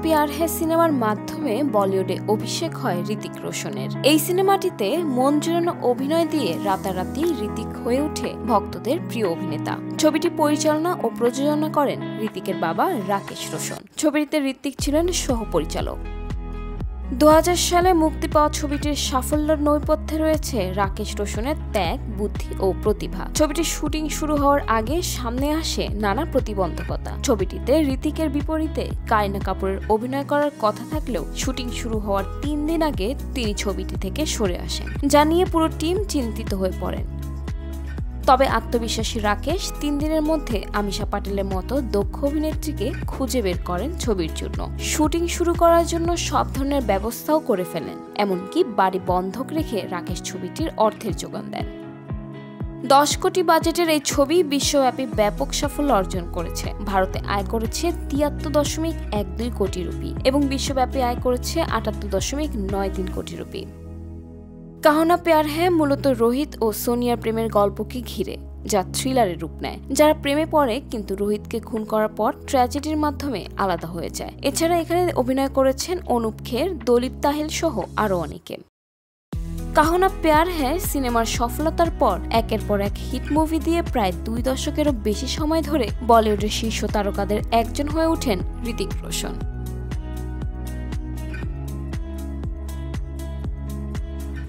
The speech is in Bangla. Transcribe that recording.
প্যার হ্যায় সিনেমার মাধ্যমে বলিউডে অভিষেক হয় ঋতিক রোশনের। এই সিনেমাটিতে মন জুড়ানো অভিনয় দিয়ে রাতারাতি ঋতিক হয়ে ওঠে ভক্তদের প্রিয় অভিনেতা। ছবিটি পরিচালনা ও প্রযোজনা করেন ঋতিকের বাবা রাকেশ রোশন। ছবিটিতে ঋতিক ছিলেন সহ-পরিচালক। 2000 সালে মুক্তি পাওয়া ছবিটির সাফল্যের নেপথ্যে রয়েছে রাকেশ রোশনের ত্যাগ, বুদ্ধি ও প্রতিভা। ছবিটির শুটিং শুরু হওয়ার আগে সামনে আসে নানা প্রতিবন্ধকতা। ছবিটিতে ঋতিকের বিপরীতে কারিনা কাপুরের অভিনয় করার কথা থাকলেও শুটিং শুরু হওয়ার 3 দিন আগে তিনি ছবিটি থেকে সরে আসেন, যা নিয়ে পুরো টিম চিন্তিত হয়ে পড়েন। তবে আত্মবিশ্বাসী রাকেশ 3 দিনের মধ্যে আমিশা পাটেলের মতো দক্ষ অভিনেত্রীকে খুঁজে বের করেন ছবির জন্য। শুটিং শুরু করার জন্য সব ধরনের ব্যবস্থাও করে ফেলেন, এমনকি বাড়ি বন্ধক রেখে রাকেশ ছবিটির অর্থের যোগান দেন। 10 কোটি বাজেটের এই ছবি বিশ্বব্যাপী ব্যাপক সাফল্য অর্জন করেছে। ভারতে আয় করেছে 73.12 কোটি রুপি এবং বিশ্বব্যাপী আয় করেছে 78.93 কোটি রুপি। কাহো না প্যার হ্যায় মূলত রোহিত ও সোনিয়ার প্রেমের গল্পকে ঘিরে, যা থ্রিলারের রূপ নেয়। যারা প্রেমে পড়ে কিন্তু রোহিতকে খুন করার পর ট্র্যাজেডির মাধ্যমে আলাদা হয়ে যায়। এছাড়া এখানে অভিনয় করেছেন অনুপ খের, দলীপ তাহেল সহ আরও অনেকে। কাহো না প্যার হ্যায় সিনেমার সফলতার পর একের পর এক হিট মুভি দিয়ে প্রায় 2 দশকেরও বেশি সময় ধরে বলিউডের শীর্ষ তারকাদের একজন হয়ে ওঠেন ঋতিক রোশন।